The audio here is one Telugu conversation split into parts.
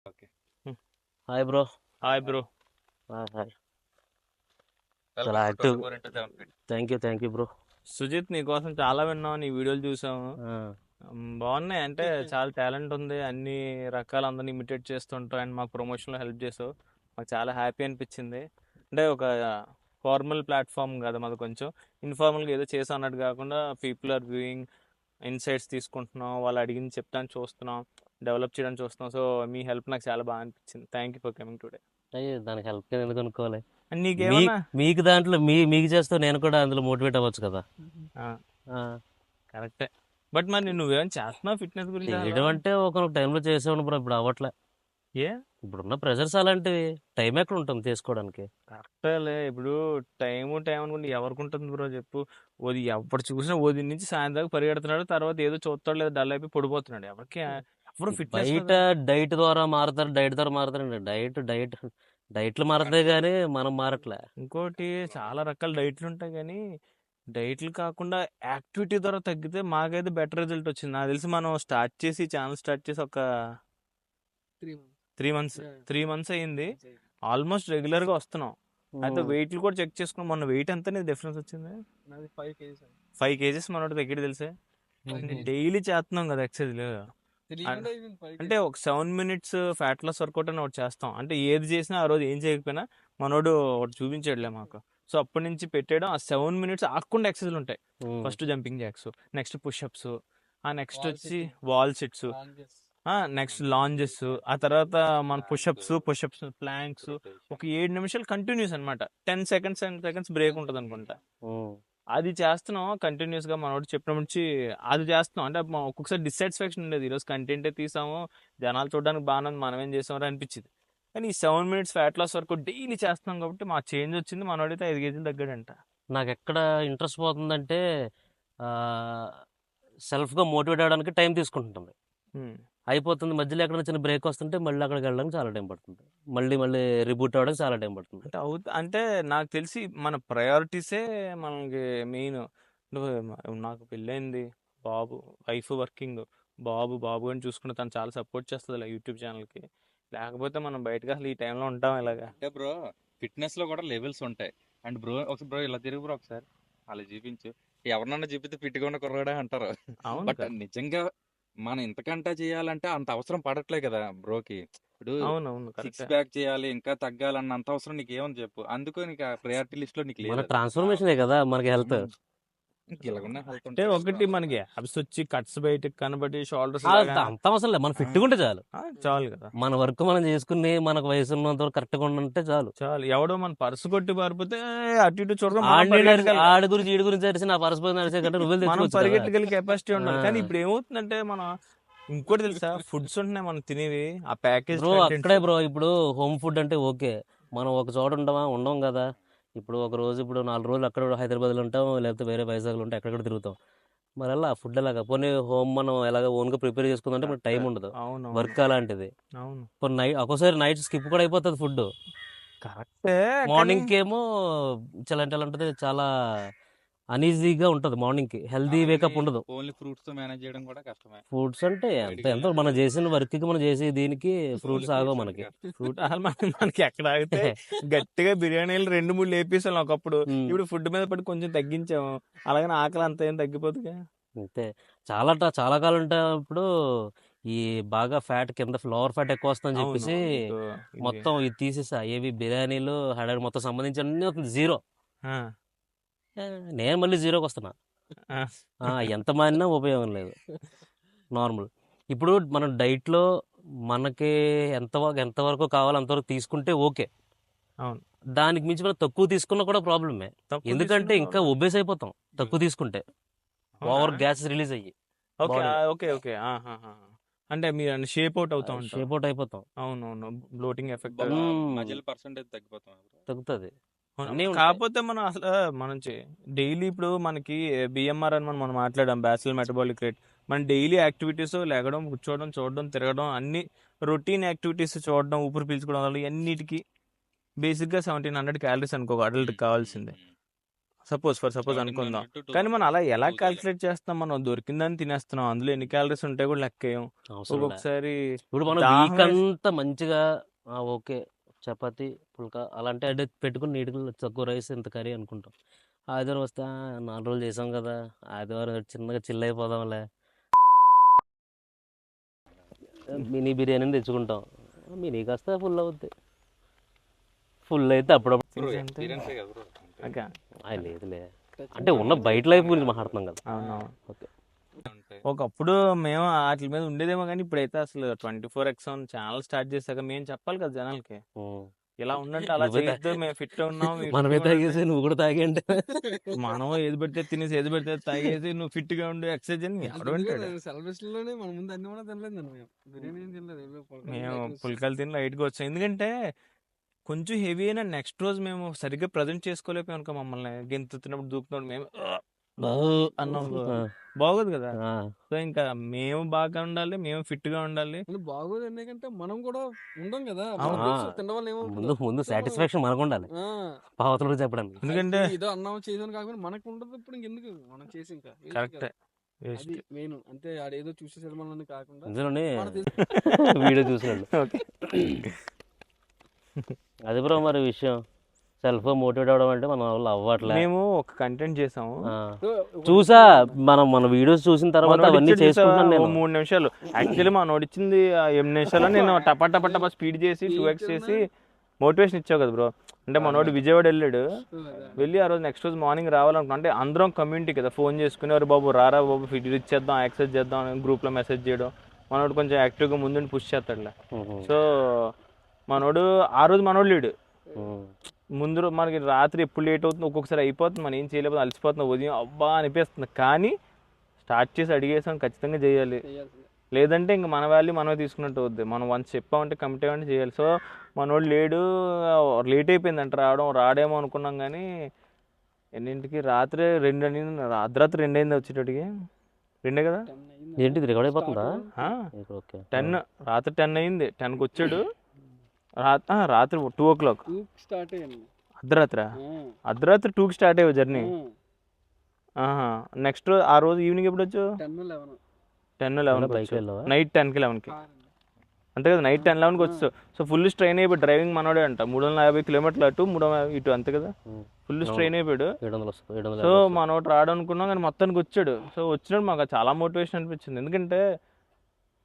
Okay. Hi bro. Hi bro. Hi. Welcome చాలా to active. 24 into 7 feet. Thank you bro. Sujith, నీకోసం చాలా విన్నాం, నీ వీడియోలు చూసాము. బాగున్నాయి. అంటే చాలా టాలెంట్ ఉంది, అన్ని రకాల అందరిని ఇమిటేట్ చేస్తుంటావు అండ్ మాకు ప్రమోషన్లో హెల్ప్ చేసావు. మాకు చాలా హ్యాపీ అనిపించింది. అంటే ఒక ఫార్మల్ ప్లాట్ఫామ్ కదా మాది, కొంచెం ఇన్ఫార్మల్గా ఏదో చేసా అన్నట్టు కాకుండా పీపుల్ ఆర్ వ్యూయింగ్, ఇన్సైట్స్ తీసుకుంటున్నాం, వాళ్ళు అడిగింది చెప్తాను చూస్తున్నాం, డెవలప్ చేయడానికి చూస్తున్నాం. సో మీ హెల్ప్ నాకు చాలా బాగా అనిపించింది. Thank you for coming today. అయ్యో, దానికి హెల్ప్ ఎందుకు అనుకోవాలి. అండ్ నీకేమన్నా మీకు దాంట్లో మీకు చేస్తూ నేను కూడా అందులో మోటివేట్ అవ్వచ్చు కదా. కరెక్టే. బట్ మరి నువ్వేమైనా చేస్తున్నావు ఫిట్నెస్ గురించి? చేయడం అంటే ఒక టైంలో చేసేవాడు బ్రో, ఇప్పుడు అవ్వట్లే. ఏ ఇప్పుడున్న ప్రెషర్స్ అలాంటివి. టైం ఎక్కడ ఉంటుంది చేసుకోవడానికి. కరెక్టేలే. ఇప్పుడు టైం అనుకుంటే ఎవరికి ఉంటుంది బ్రో చెప్పు? ఓది ఎప్పుడు చూసినా ఉదయం నుంచి సాయంత్రం దాకా పరిగెడుతున్నాడు, తర్వాత ఏదో చూస్తాడు లేదా డల్ అయిపోయి పడిపోతున్నాడు. ఎవరికి ఎవరు ఫిట్నెస్ బయట డైట్ ద్వారా మారుతారు, డైట్లు మారుతాయి కానీ మనం మారట్లే. ఇంకోటి చాలా రకాల డైట్లు ఉంటాయి కానీ డైట్లు కాకుండా యాక్టివిటీ ద్వారా తగ్గితే మాకైతే బెటర్ రిజల్ట్ వచ్చింది. నాకు తెలిసి మనం ఛానల్ స్టార్ట్ చేసి ఒక 3 months అయ్యింది. ఆల్మోస్ట్ రెగ్యులర్ గా వస్తున్నాం. అయితే వెయిట్లు కూడా చెక్ చేసుకున్నాం. మొన్న వెయిట్ ఎంత డిఫరెన్స్ వచ్చింది? 5 kgs మనోడు తగ్గిడు తెలిసే. డైలీ చేస్తున్నాం కదా ఎక్సర్సైజ్. అంటే ఒక 7 minutes ఫ్యాట్ లాస్ వర్కౌట్ అని ఒకటి చేస్తాం. అంటే ఏది చేసినా ఆ రోజు ఏం చేయకపోయినా మనోడు ఒకటి చూపించాడులే మాకు. సో అప్పటి నుంచి పెట్టాడు. ఆ 7 minutes ఆకుండా ఎక్సర్సైజ్ ఉంటాయి. First jumping jacks, next pushups, next వచ్చి వాల్ సిట్స్, నెక్స్ట్ లాంజెస్, ఆ తర్వాత మన పుషప్స్ ప్లాంక్స్. ఒక 7 నిమిషాలు కంటిన్యూస్ అనమాట. 10 seconds బ్రేక్ ఉంటుంది అనుకుంటా. అది చేస్తున్నాం కంటిన్యూస్ గా. మనోడు చెప్పినప్పటి నుంచి అది చేస్తున్నాం. అంటే ఒక్కొక్కసారి డిస్సాటిస్ఫాక్షన్ ఉండేది, ఈరోజు కంటెంటే తీసాము, జనాలు చూడడానికి బాగానే మనం ఏం చేసామని అనిపించింది. కానీ ఈ 7 minutes ఫ్యాట్ లాస్ వరకు డైలీ చేస్తున్నాం కాబట్టి మా చేంజ్ వచ్చింది. మనోడైతే 5 kgs తగ్గాడంట. నాకు ఎక్కడ ఇంట్రెస్ట్ పోతుందంటే సెల్ఫ్గా మోటివేట్ అవ్వడానికి టైం తీసుకుంటుంది. అయిపోతుంది, మధ్యలో ఎక్కడ చిన్న బ్రేక్ వస్తుంటే మళ్ళీ అక్కడికి వెళ్ళడానికి చాలా టైం పడుతుంది. మళ్ళీ రిబూట్ అవ్వడానికి చాలా టైం పడుతుంది. అంటే నాకు తెలిసి మన ప్రయారిటీసే మనకి మెయిన్. నాకు పెళ్ళైంది, బాబు, వైఫ్ వర్కింగ్, బాబు అని చూసుకుంటే తను చాలా సపోర్ట్ చేస్తుంది ఇలా యూట్యూబ్ ఛానల్కి. లేకపోతే మనం బయటకు అసలు ఈ టైంలో ఉంటాం ఇలాగా. అంటే బ్రో ఫిట్నెస్ లో కూడా లెవెల్స్ ఉంటాయి. అండ్ బ్రో ఇలా తిరుగు బ్రో ఒకసారి అలా చూపించు. ఎవరినన్నా చూపిస్తే ఫిట్ గా ఉన్న కుర్రాడే అంటారు. బట్ నిజంగా మనం ఇంతకంటే చేయాలంటే అంత అవసరం పడట్లే కదా బ్రోకి. ఇప్పుడు అవునవును, 6 pack చేయాలి, ఇంకా తగ్గాలన్న అంత అవసరం నీకు ఏమని చెప్పు. అందుకు నీకు ఆ ప్రయారిటీ లిస్ట్ లో నీకు మన లేదు. ట్రాన్స్ఫర్మేషనే కదా మనకి హెల్త్. ఇలాగున్న హెల్త్ అంటే ఒకటి మనకి అబ్స్ వచ్చి కట్స్ బయటకు కనబడి షోల్డర్స్ అంత అవసరం లేదు, మనం ఫిట్గా ఉంటే చాలు. చాలు కదా. మన వర్క్ మనం చేసుకుని మనకు వయసు ఉన్నంత వరకు కరెక్ట్గా ఉంటే చాలు. ఎవడో మన పర్సు కొట్టి పారిపోతే అటు ఇటు చూడడం ఆడి గురించి ఈడి గురించి తెలిసి నా పరస్పరం నడిచే కంటే నువ్వు మనం పరిగెట్టగల కెపాసిటీ ఉండాలి. కానీ ఇప్పుడు ఏమవుతుందంటే మనం ఇంకోటి తెలుసా, ఫుడ్స్ ఉంటున్నాయి మనం తినేవి, ఆ ప్యాకేజ్ బ్రో అక్కడే బ్రో. ఇప్పుడు హోమ్ ఫుడ్ అంటే ఓకే, మనం ఒక చోట ఉండం కదా. ఇప్పుడు ఒక రోజు, ఇప్పుడు 4 రోజులు అక్కడ హైదరాబాద్లో ఉంటాం, లేకపోతే వేరే వైజాగ్లో ఉంటాం, ఎక్కడెక్కడ తిరుగుతాం. మరి అలా ఫుడ్ ఎలాగా పోనీ హోమ్ మనం ఎలాగ ఓన్గా ప్రిపేర్ చేసుకుందంటే మనకు టైం ఉండదు, వర్క్ అలాంటిది. ఒక్కోసారి నైట్ స్కిప్ కూడా అయిపోతుంది ఫుడ్. కరెక్టే. మార్నింగ్కి ఏమో చాలా ఉంటుంది, చాలా అనీజీగా ఉంటుంది మార్నింగ్ కి. హెల్దీ వేకప్ ఉండదు. ఓన్లీ ఫ్రూట్స్ తో మేనేజ్ చేయడం కూడా కష్టమే. ఫ్రూట్స్ అంటే ఎంత మనం చేసిన వర్క్ కి, మనం చేసే దీనికి ఫ్రూట్స్ ఆగో మనకి. మనకి ఎక్కడ ఆగితే గట్టిగా బిర్యానీలు 2-3 లేపేసాం ఒకప్పుడు. ఇప్పుడు ఫుడ్ మీద పడి కొంచెం తగ్గించాము, అలాగని ఆకలి అంత ఏం తగ్గిపోతుంది అంతే. చాలా కాలం ఇప్పుడు ఈ బాగా ఫ్యాట్ కింద ఫ్లోవర్ ఫ్యాట్ ఎక్కువ వస్తుందని చెప్పేసి మొత్తం ఇది తీసేసా. ఏవి బిర్యానీలు హైదరాబాద్ మొత్తం సంబంధించి అన్ని అవుతుంది జీరో. నేను మళ్ళీ జీరోకి వస్తున్నా. ఎంత మారినా ఉపయోగం లేదు, నార్మల్. ఇప్పుడు మనం డైట్లో మనకి ఎంతవరకు కావాలో అంతవరకు తీసుకుంటే ఓకే. దానికి మించి మనం తక్కువ తీసుకున్నా కూడా ప్రాబ్లమే. ఎందుకంటే ఇంకా ఒబేస్ అయిపోతాం తక్కువ తీసుకుంటే, ఓవర్ గ్యాసెస్ రిలీజ్ అయ్యి. ఓకే. అంటే మీరు షేప్ అవుట్ అయిపోతాం. అవునవును, బ్లోటింగ్ ఎఫెక్ట్, మజిల్ పర్సెంటేజ్ తగ్గుతుంది. కాకపోతే మనం అసలు డైలీ ఇప్పుడు మనకి బిఎంఆర్ అని మనం మాట్లాడాం, బ్యాసిల్ మెటబాలిక్ రేట్. మన డైలీ యాక్టివిటీస్ లెగడం, కూర్చోవడం, చూడడం, తిరగడం, అన్ని రొటీన్ యాక్టివిటీస్ చూడడం, ఊపిరి పీల్చుకోవడం వల్ల అన్నిటికీ బేసిక్గా 1700 calories అనుకో అడల్ట్ కావాల్సిందే. సపోజ్ అనుకుందాం. కానీ మనం అలా ఎలా క్యాల్కులేట్ చేస్తాం? మనం దొరికిందని తినేస్తున్నాం. అందులో ఎన్ని క్యాలరీస్ ఉంటాయి కూడా లెక్కేయం. ఒక్కొక్కసారి ఇప్పుడు మనం వీక్ అంతా మంచిగా ఓకే చపాతి పుల్కా అలాంటి అంటే పెట్టుకుని నీట్గా తక్కువ రైస్ ఇంత కర్రీ అనుకుంటాం. ఆదివారం వస్తే 4 రోజులు చేసాం కదా, ఆదివారం చిన్నగా చిల్ అయిపోదాంలే, మినీ బిర్యానీ తెచ్చుకుంటాం. మినీ కాస్త ఫుల్ అవుద్ది. ఫుల్ అయితే అప్పుడప్పుడు లేదులే, అంటే ఉన్న బయట లైఫ్ గురించి మాట్లాడుతున్నాం కదా. ఓకే. ఒకప్పుడు మేము వాటి మీద ఉండేదేమో, కానీ ఇప్పుడైతే అసలు 24x ఛానల్ స్టార్ట్ చేశాక మేము చెప్పాలి కదా జనాలకి, ఇలా ఉండంటే అలా చేయొద్దు, మేము ఫిట్ ఉన్నాం. మనమే తాగేసి నువ్వు కూడా తాగండి, మనం ఏది పెడితే తినేసి ఏది పెడితే తాగేసి నువ్వు ఫిట్ గా ఉండు ఎక్సర్సైజ్ అని మేము పుల్కాలు తిని లైట్ గా వచ్చాం. ఎందుకంటే కొంచెం హెవీ అయినా నెక్స్ట్ రోజు మేము సరిగ్గా ప్రజెంట్ చేసుకోలేకపోయాం అనుకో, మమ్మల్ని గెంతుతున్నప్పుడు దూకుతున్నాడు మేము అన్నాం, బాగోదు కదా. సో ఇంకా మేము బాగా ఉండాలి, మేము ఫిట్ గా ఉండాలి. బాగోదు ఎందుకంటే మనం కూడా ఉండం కదా, ముందు సాటిస్ఫాక్షన్ మనకు ఉండాలి పావతలు చెప్పడానికి. ఎందుకంటే ఏదో అన్నం చేసాను కాకుండా మనకు ఉండదు. ఇప్పుడు ఇంకెందుకు మనం చేసి ఇంకా కరెక్ట్ మెయిన్ అంతే, ఆడేదో చూసేసాడు మనల్ని కాకుండా ఇందులోనే వీడియో చూసినాడు. అది బ్రో మరి విషయం, సెల్ఫ్ మోటివేట్ అవడం అంటే మన వాళ్ళు అవ్వట్లే. మేము ఒక కంటెంట్ చేసాము, చూసా మన వీడియోస్ చూసిన తర్వాత అవన్నీ చేసుకుంటాను నేను. 3 నిమిషాలు యాక్చువల్లీ మా నోడిచ్చింది 8 నిమిషాలు. నేను టపా స్పీడ్ చేసి 2x చేసి మోటివేషన్ ఇచ్చావు కదా బ్రో. అంటే మనోడు విజయవాడ వెళ్ళి ఆ రోజు నెక్స్ట్ రోజు మార్నింగ్ రావాలనుకున్నా. అంటే అందరం కమ్యూనిటీ కదా, ఫోన్ చేసుకునేవారు, బాబు రారా బాబు ఫిట్ ఇచ్చేద్దాం, ఎక్సర్సైజ్ చేద్దాం అని గ్రూప్లో మెసేజ్ చేయడం. మనోడు కొంచెం యాక్టివ్గా ముందుండి పుష్ చేస్తాడులే. సో మనోడు ఆ రోజు మనోడు లేడు. ముందు మనకి రాత్రి ఎప్పుడు లేట్ అవుతుంది, ఒక్కొక్కసారి అయిపోతుంది, మనం ఏం చేయలేకపోతే అలసిపోతుంది, ఉదయం అబ్బా అనిపిస్తుంది. కానీ స్టార్ట్ చేసి అడిగేసాం ఖచ్చితంగా చేయాలి, లేదంటే ఇంక మన వాల్యూ మనమే తీసుకున్నట్టు అవుద్ది. మనం వన్స్ చెప్పామంటే కమిట్ అయ్యామంటే చేయాలి. సో మనోడు లేడు, లేట్ అయిపోయిందంట రాడేమో అనుకున్నాం. కానీ ఎన్నింటికి రాత్రి 2 అయింది, అర్ధరాత్రి 2 అయింది వచ్చేటోటికి. 2 కదా ఏంటి రికార్డ్ అయిపోతుందా? 10 రాత్రి 10 అయింది. 10కి వచ్చాడు, రాత్రి 2 o'clock స్టార్ట్ అయ్యాను. అర్ధరాత్రి 2కి స్టార్ట్ అయ్యావు జర్నీ. నెక్స్ట్ ఆ రోజు ఈవినింగ్ ఎప్పుడు వచ్చావు? 10-11 నైట్ 10-11కి అంతే కదా, నైట్ 10-11కి వచ్చావు. సో ఫుల్ స్ట్రెయిన్ అయిపోయి డ్రైవింగ్ మనోడే అంట, 350 కిలోమీటర్లు అటు 350 ఇటు అంతే కదా, ఫుల్ స్ట్రెయిన్ అయిపోయాడు. సో మనోడు రాడు అనుకున్నాం, కానీ మొత్తానికి వచ్చాడు. సో వచ్చినప్పుడు మాకు చాలా మోటివేషన్ అనిపించింది. ఎందుకంటే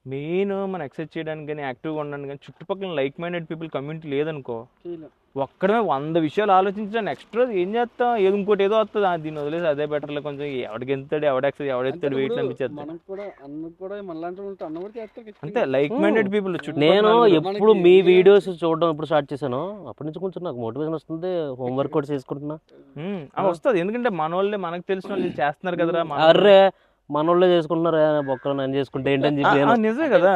మెయిన్ మనం ఎక్సర్సైజ్ చేయడానికి కానీ యాక్టివ్గా ఉండడానికి కానీ చుట్టుపక్కల లైక్ మైండెడ్ పీపుల్ కమ్యూనిటీ లేదనుకో, ఒక్కడమే 100 విషయాలు ఆలోచించడం, నెక్స్ట్ రోజు ఏం చేస్తాం, ఏదో ఇంకోటి ఏదో వస్తుంది, దీన్ని వదిలేసి అదే బెటర్లో కొంచెం ఎవడికి ఎంతాడు ఎవడెక్సైజ్ ఎవడెత్తాడు వెయిట్ అనిపించేది. అంతే లైక్ మైండెడ్ పీపుల్. నేను ఎప్పుడు మీ వీడియోస్ చూడడం ఎప్పుడు స్టార్ట్ చేశాను అప్పటి నుంచి కొంచెం నాకు మోటివేషన్ వస్తుంది, హోంవర్క్ కూడా చేసుకుంటున్నా. వస్తుంది, ఎందుకంటే మన వాళ్ళే మనకు తెలిసిన వాళ్ళు చేస్తున్నారు కదరా. అర్రే మనోళ్ళే చేసుకుంటున్నారు, బొక్కలు నేను చేసుకుంటే ఏంటని చెప్పి నిజమే కదా,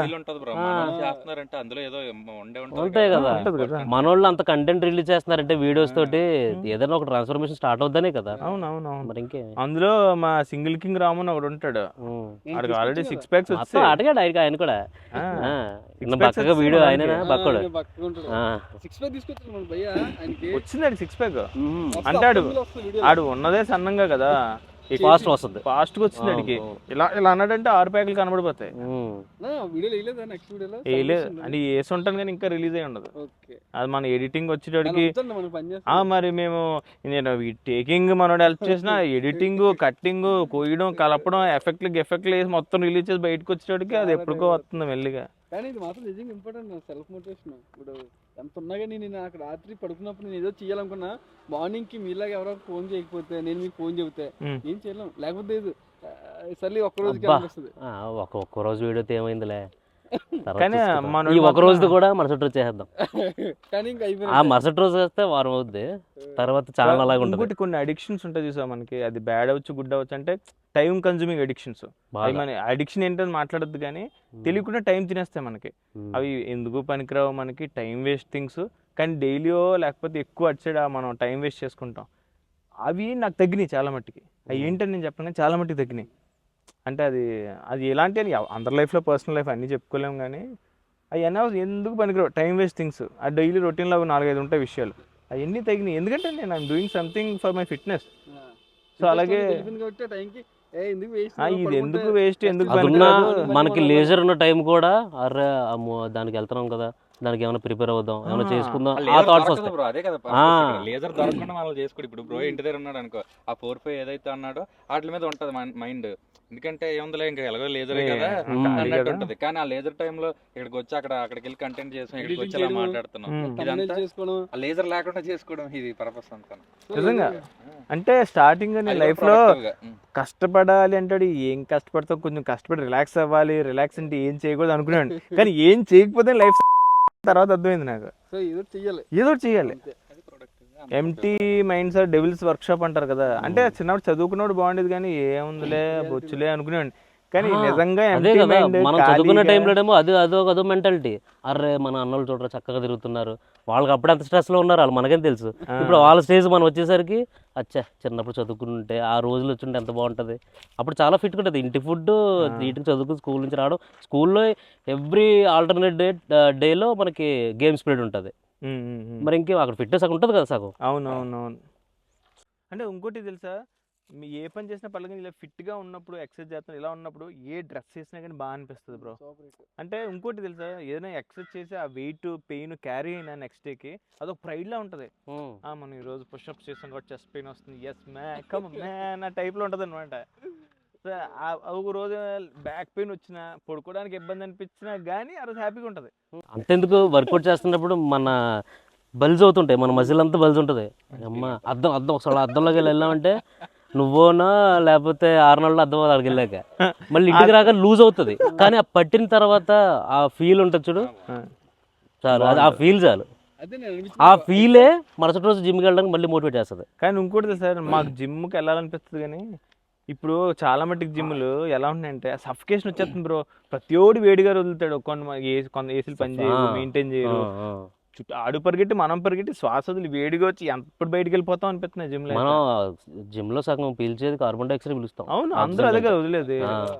ఉంటాయి కదా. మనోళ్ళు అంత కంటెంట్ రిలీజ్ చేస్తున్నారంటే వీడియోస్ తోటి ఏదైనా ఒక ట్రాన్స్ఫర్మేషన్ స్టార్ట్ అవుతానే కదా. అవునవును మరి ఇంకే అందులో మా సింగిల్ కింగ్ రామన్ ఒకడు ఉంటాడు, ఆల్రెడీ 6 packs వచ్చాయి. అడిగాడు ఆయన కూడా బక్కగా వీడియో, ఆయన బక్కడు వచ్చింది 6 pack. అంటాడు ఆడు ఉన్నదే సన్నంగా కదా, ఫాస్ట్ వస్తుంది, ఫాస్ట్ గా వచ్చింది అడిగి. ఇలా అన్నాడంటే 6 ప్యాకులు కనబడిపోతాయి. అంటే వేసి ఉంటాను కానీ ఇంకా రిలీజ్ అయ్యి ఉండదు. అది మన ఎడిటింగ్ వచ్చేటడికి మరి మేము నేను టేకింగ్ మనోడు హెల్ప్ చేసిన, ఎడిటింగ్ కట్టింగ్ కోయడం కలపడం ఎఫెక్ట్లు వేసి మొత్తం రిలీజ్ చేసి బయటకు వచ్చేటడికి అది ఎప్పటికో వస్తుంది మెల్లిగా. కానీ ఇది మాత్రం నిజంగా ఇంపార్టెంట్, సెల్ఫ్ మోటివేషన్. ఇప్పుడు ఎంత ఉన్నా కానీ నేను నాకు రాత్రి పడుకున్నప్పుడు నేను ఏదో చేయాలనుకున్నా, మార్నింగ్ కి మీలాగా ఎవరో ఫోన్ చేయకపోతే నేను మీకు ఫోన్ చెబితే ఏం చేయలేం, లేకపోతే సర్లీ ఒక్క రోజు వీడియో ఏమైందిలే, కానీ ఈ ఒక రోజు కూడా మరుసటి రోజు చేద్దాం. కానీ ఆ మరుసటి రోజు వస్తే వారం అవుద్ది, తర్వాత చాలా అలాగే ఉంటుంది. కొన్ని అడిక్షన్స్ ఉంటాయి చూసా మనకి, అది బ్యాడ్ అవచ్చు గుడ్ అవచ్చు, అంటే టైం కన్జ్యూమింగ్ అడిక్షన్స్. మన అడిక్షన్ ఏంటని మాట్లాడద్దు కానీ తెలియకుండా టైం తినేస్తాయి మనకి. అవి ఎందుకు పనికిరావు మనకి, టైం వేస్ట్ థింగ్స్. కానీ డైలీయో లేకపోతే ఎక్కువ అటు సైడ్ మనం టైం వేస్ట్ చేసుకుంటాం. అవి నాకు తగ్గినాయి చాలా మట్టికి. అవి ఏంటని నేను చెప్పను కానీ చాలా మట్టికి తగ్గినాయి. అంటే అది ఎలాంటి అని అందరి లైఫ్లో పర్సనల్ లైఫ్ అన్నీ చెప్పుకోలేము, కానీ అవి ఎందుకు పనికిరావు టైం వేస్ట్ థింగ్స్. ఆ డైలీ రొటీన్లో 4-5 ఉంటాయి విషయాలు, అవన్నీ తగ్గినాయి. ఎందుకంటే నేను I'm doing something for my fitness. So అలాగే తెలిసింది కాబట్టి ఆ టైంకి ఎందుకు వేస్ట్ ఇది ఎందుకు వేస్ట్ ఎందుకు అదున్నా పనికిరాదు. మనకి లేజర్ ఉన్న టైం కూడా అరే అమ్మో దానికి వెళ్తున్నాం కదా, దానికి ఏమైనా ప్రిపేర్ అవుదాం, ఏమైనా చేసుకుందాం, ఆ థాట్స్ వస్తాయి. బ్రో అదే కదా ఆ. లేజర్ దొరకకుండా మనం చేసుకోడు. ఇప్పుడు బ్రో ఇంటి దగ్గర ఉన్నాడు అనుకో, ఆ 4-5 ఏదైతే అన్నాడో వాటి మీద ఉంటది మైండ్. ఎందుకంటే ఏముందిలే ఇంకా ఎలాగో లేజరే కదా అన్నట్టు ఉంటది. కానీ ఆ లేజర్ టైంలో ఇక్కడికి వచ్చి అక్కడికి వెళ్ళి కంటెంట్ చేసాం, ఇక్కడికి వచ్చి ఇలా మాట్లాడుతున్నాం. ఇదంతా చేసుకోవడం ఆ లేజర్ లేకుండా చేసుకోవడం ఇది పర్పస్ అంతా. నిజంగా అంటే స్టార్టింగ్ నీ లైఫ్ లో కష్టపడాలి అంటాడు, ఏం కష్టపడతావు, కొంచెం కష్టపడి రిలాక్స్ అవ్వాలి, రిలాక్స్ అంటే ఏం చేయకూడదు అనుకున్నాను. కానీ ఏం చేయకపోతే లైఫ్ తర్వాత అర్థమైంది నాకు, సో ఏదో చెయ్యాలి ఏదో చెయ్యాలి. Empty minds are devil's workshop అంటారు కదా, అంటే చిన్నప్పుడు చదువుకున్నాడు బాగుండేది కానీ ఏముందిలే బొచ్చులే అనుకునేవాడిని. కానీ నిజంగా అదే empty కదా mind, మనం చదువుకున్న ఖాళీగా- టైంలో ఏమో అదో మెంటాలిటీ. అరే మన అన్నోళ్ళు చూడరా చక్కగా తిరుగుతున్నారు, వాళ్ళకి అప్పుడు ఎంత స్ట్రెస్ లో ఉన్నారు వాళ్ళు మనకేం తెలుసు. ఇప్పుడు వాళ్ళ స్టేజ్ మనం వచ్చేసరికి అచ్చా చిన్నప్పుడు చదువుకుంటే ఆ రోజులు వచ్చింటే ఎంత బాగుంటది. అప్పుడు చాలా ఫిట్ ఉంటుంది, ఇంటి ఫుడ్ నీట్గా చదువుకుని స్కూల్ నుంచి రావడం, స్కూల్లో ఎవ్రీ ఆల్టర్నేట్ డేలో మనకి గేమ్స్ పీరియడ్ ఉంటుంది. మరి ఇంకేం అక్కడ ఫిట్నెస్ అక్కడ ఉంటుంది కదా సగం. అవునవునవును. అంటే ఇంకోటి తెలుసా, మీ ఏ పని చేసినా పర్లేదు ఇలా ఫిట్గా ఉన్నప్పుడు, ఎక్సర్సైజ్ చేస్తున్నా ఇలా ఉన్నప్పుడు ఏ డ్రెస్ చేసినా కానీ బాగా అనిపిస్తుంది బ్రో. అంటే ఇంకోటి తెలుసా, ఏదైనా ఎక్సర్సైజ్ చేసి ఆ వెయిట్ పెయిన్ క్యారీ అయినా నెక్స్ట్ డేకి అదొక ప్రైడ్లా ఉంటుంది. మనం ఈరోజు పుషప్స్ చేస్తాం కాబట్టి చెస్ట్ పెయిన్ వస్తుంది, ఎస్ మ్యాన్ కమ్ మ్యాన్ ఆ టైప్లో ఉంటుంది అనమాట. సో ఒక రోజు బ్యాక్ పెయిన్ వచ్చినా, పడుకోవడానికి ఇబ్బంది అనిపించినా కానీ ఆ రోజు హ్యాపీగా ఉంటుంది. అంతెందుకు వర్కౌట్ చేస్తున్నప్పుడు మన బల్జ్ అవుతుంటాయి, మన మజిల్ అంతా బల్జ్ ఉంటుంది. అమ్మ అద్దం ఒకసారి అద్దంలోకి వెళ్ళామంటే నువ్వునా లేకపోతే 6 నెలలు అద్దం అక్కడికి వెళ్ళాక మళ్ళీ ఇంటికి రాక లూజ్ అవుతుంది. కానీ ఆ పట్టిన తర్వాత ఆ ఫీల్ ఉంటుంది చూడు, చాలు అది ఆ ఫీల్ చాలు. అదే నేను ఆ ఫీలే మరుసటి రోజు జిమ్కి వెళ్ళడానికి మళ్ళీ మోటివేట్ చేస్తుంది. కానీ ఇంకోటి సార్, మాకు జిమ్కి వెళ్ళాలనిపిస్తుంది కానీ ఇప్పుడు చాలా మట్టుకు జిమ్లు ఎలా ఉన్నాయంటే సఫికేషన్ వచ్చేస్తుంది బ్రో. ప్రతి ఓడి వేడిగా వదులుతాడు, కొంత ఏసీలు పని చేయరు, మెయింటైన్ చేయరు. చుట్టూ ఆడు పరిగెట్టి మనం పరిగెట్టి శ్వాస వదిలి వేడిగా వచ్చి ఎప్పుడు బయటికి వెళ్ళిపోతాం అనిపిస్తుంది జిమ్ లో. మనం జిమ్ లో సగం పీల్చేది కార్బన్ డైఆక్సైడ్ పిలుస్తాం. అవును, అందరూ అదే కదా వదిలేదు.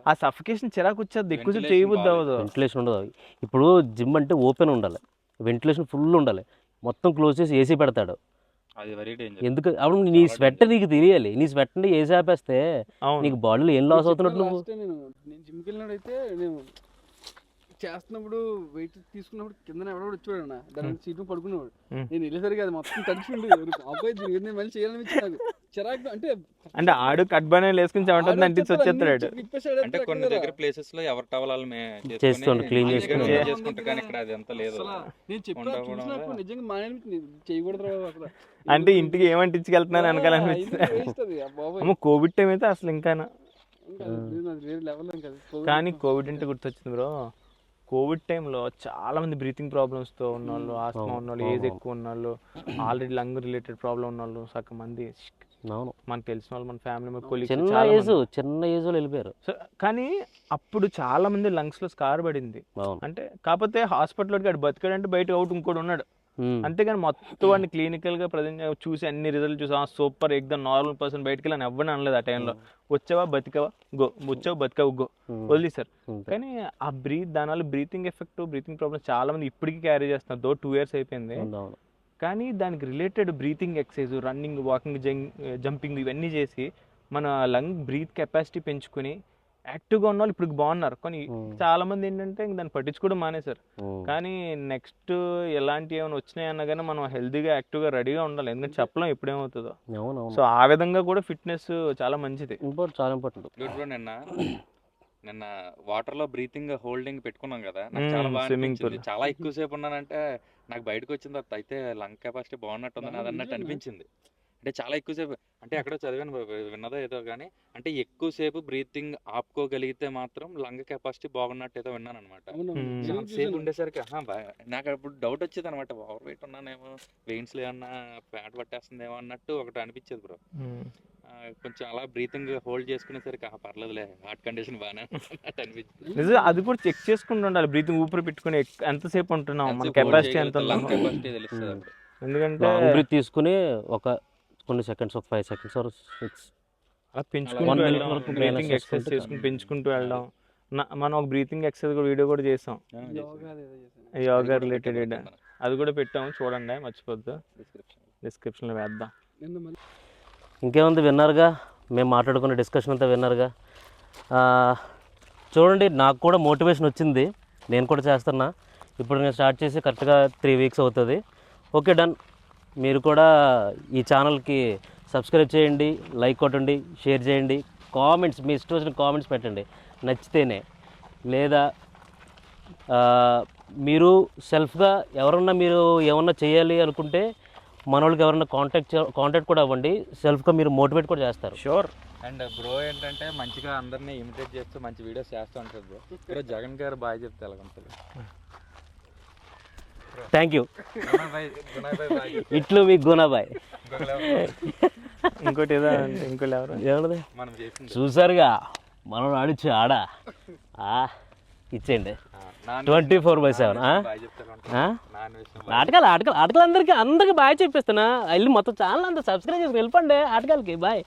ఆ సఫికేషన్ చిరాకు వచ్చేది, ఎక్కువ చేయబుద్ది అవ్వదు, వెంటిలేషన్ ఉండదు. ఇప్పుడు జిమ్ అంటే ఓపెన్ ఉండాలి, వెంటిలేషన్ ఫుల్ ఉండాలి, మొత్తం క్లోజ్ చేసి ఏసీ పెడతాడు. అది వెరీ డేంజర్. ఎందుకు అప్పుడు నీ స్వెట్ నీకు తెలియాలి, నీ స్వెట్ ని ఏసీ ఆపేస్తే నీకు బాడీలో ఏం లాస్ అవుతున్నట్టు నువ్వు. నేను జిమ్కి వెళ్ళినప్పుడైతే నేను చేస్తున్నప్పుడు వెయిట్ తీసుకున్నప్పుడు కింద ఎవడో వచ్చాడు అన్న, దాని సీట్ పడుకునేవాడు. నేను వెళ్ళేసరికి అది మొత్తం తడిచిపోయింది. అబ్బాయి నేను మళ్ళీ చేయాలనిపించింది నాకు చిరాకు. అంటే ఆడు కట్ బనే వేసుకుని చెమటది అంటించి వచ్చేస్తాడు. అంటే కొన్ని దగ్గర ప్లేసెస్ లో ఎవరి టవల్ చేసుకోండి, క్లీన్ చేసుకుంటారు, కానీ ఇక్కడ అది అంత లేదు. నేను చెప్పిన నిజంగా మా చేయకూడదు అసలు. అంటే ఇంటికి ఏమంటించుకెళ్తున్నాను అనకాలనిపిస్తుంది. అమ్మ కోవిడ్ టైం అయితే అసలు ఇంకా కానీ కోవిడ్ అంటే గుర్తొచ్చింది బ్రో. కోవిడ్ టైంలో చాలా మంది బ్రీతింగ్ ప్రాబ్లమ్స్తో ఉన్నవాళ్ళు, ఆస్మా ఉన్నవాళ్ళు, ఏజ్ ఎక్కువ ఉన్నవాళ్ళు, ఆల్రెడీ లంగ్ రిలేటెడ్ ప్రాబ్లం ఉన్నవాళ్ళు సగం మంది మనకు తెలిసిన వాళ్ళు, మన ఫ్యామిలీ కొలీగ్స్ చిన్న ఏజ్ లో వెళ్ళిపోయారు. కానీ అప్పుడు చాలా మంది లంగ్స్ లో స్కార్ పడింది. అంటే కాకపోతే హాస్పిటల్కి అటు బతికాడంటే బయట అవుట్ ఇంకోటి ఉన్నాడు, అంతేగాని మొత్తం వాడిని క్లినికల్ గా ప్రజెంట్ చూసి అన్ని రిజల్ట్ చూసి సూపర్ ఎగ్దమ్ నార్మల్ పర్సన్ బయటకి వెళ్ళి ఎవరిని అనలేదు ఆ టైంలో. వచ్చావా బతికావా గో, వచ్చావు బతికావు గో, వదిలేసారు. కానీ ఆ దానివల్ల బ్రీతింగ్ ఎఫెక్ట్, బ్రీతింగ్ ప్రాబ్లమ్ చాలా మంది ఇప్పటికీ క్యారీ చేస్తున్నారు. 2 years అయిపోయింది. కానీ దానికి related breathing exercise, running, walking, jumping ఇవన్నీ చేసి మన లంగ్ బ్రీత్ కెపాసిటీ పెంచుకుని యాక్టివ్గా ఉన్న వాళ్ళు ఇప్పుడు బాగున్నారు. కానీ చాలా మంది ఏంటంటే దాన్ని పట్టించుకోవడం మానేశారు. కానీ నెక్స్ట్ ఎలాంటి ఏమైనా వచ్చినాయి అన్నా కానీ మనం హెల్తీగా యాక్టివ్గా రెడీగా ఉండాలి, ఎందుకంటే చెప్పలేం ఎప్పుడు ఏమవుతుందో. సో ఆ విధంగా కూడా ఫిట్నెస్ చాలా మంచిది, చాలా ఇంపార్టెంట్. నిన్న వాటర్ లో బ్రీతింగ్ హోల్డింగ్ పెట్టుకున్నాం కదా, నాకు చాలా బాగా అనిపించింది. చాలా ఎక్కువ సేపు ఉన్నానంటే నాకు బయటకు వచ్చిన తర్వాత అయితే లంగ్ కెపాసిటీ బాగున్నట్టుంది అదన్నట్టు అనిపించింది. అంటే చాలా ఎక్కువసేపు, అంటే ఎక్కడో చదివాను విన్నదో ఏదో కానీ, అంటే ఎక్కువసేపు బ్రీతింగ్ ఆపుకోగలిగితే మాత్రం లంగ్ కెపాసిటీ బాగున్నట్టు ఏదో విన్నాను అనమాట. సేపు ఉండేసరికి నాకు అప్పుడు డౌట్ వచ్చేది అనమాట, ఓవర్ వెయిట్ ఉన్నానేమో, వెయిన్స్ ఏమన్నా ఫ్యాట్ పట్టేస్తుందేమో అన్నట్టు ఒకటి అనిపించేది బ్రో. కొంచెం అలా బ్రీతింగ్ హోల్డ్ చేసుకునేసరికి పర్లేదులే, హార్ట్ కండిషన్ బాగానే అనిపించింది. అది కూడా చెక్ చేసుకుంటూ ఉండాలి, బ్రీతింగ్ ఊపిరి పెట్టుకుని ఎంతసేపు ఉంటున్నాం, మన కెపాసిటీ ఎంత, లంగ్ కెపాసిటీ తెలుస్తుంది. ఎందుకంటే బ్రీత్ తీసుకుని ఒక కొన్ని సెకండ్స్, ఒక 5 seconds or 6 అలా పెంచుకుంటూ వెళ్ళడం, బ్రీతింగ్ ఎక్సర్సైజ్ చేసుకుని పెంచుకుంటూ వెళ్ళడం. మనం ఒక బ్రీతింగ్ ఎక్సర్సైజ్ కూడా వీడియో కూడా చేసాం, యోగా రిలేటెడ్, అది కూడా పెట్టాము చూడండి, మర్చిపోద్దు, డిస్క్రిప్షన్లో వేద్దాం. ఇంకేముంది విన్నారుగా, మేము మాట్లాడుకున్న డిస్కషన్ అంతా విన్నారుగా. చూడండి, నాకు కూడా మోటివేషన్ వచ్చింది, నేను కూడా చేస్తున్నా. ఇప్పుడు నేను స్టార్ట్ చేసి కరెక్ట్గా 3 వీక్స్ అవుతుంది. Okay, done. మీరు కూడా ఈ ఛానల్కి సబ్స్క్రైబ్ చేయండి, లైక్ కొట్టండి, షేర్ చేయండి, కామెంట్స్ మీ ఇష్టం వచ్చిన కామెంట్స్ పెట్టండి నచ్చితేనే. లేదా మీరు సెల్ఫ్గా ఎవరన్నా మీరు ఏమన్నా చేయాలి అనుకుంటే మన వాళ్ళకి ఎవరన్నా కాంటాక్ట్ కూడా అవ్వండి. సెల్ఫ్గా మీరు మోటివేట్ కూడా చేస్తారు. షూర్. అండ్ బ్రో ఏంటంటే మంచిగా అందరినీ ఇమిటేట్ చేస్తూ మంచి వీడియోస్ చేస్తూ ఉంటారు బ్రో. ఇప్పుడు జగన్ గారు బాయ్ చెప్తే ఎలాగుంటుంది? Thank you. ఇట్లు మీ గుణాబాయ్. ఇంకోటి ఏదో ఇంకోటి ఎవరు ఏమన్నది మనం చేసింది చూసారుగా, మనం ఆడిచ్చు ఆడ ఇచ్చేయండి 24/7. బాయ్ చెప్తారు ఆటగాళ్ళు అందరికీ బాగా చెప్పేస్తున్నా. వెళ్ళి మొత్తం ఛానల్ అంతా సబ్స్క్రైబ్ చేసుకుని వెళ్ళిపోండి ఆటగాళ్ళకి బాయ్.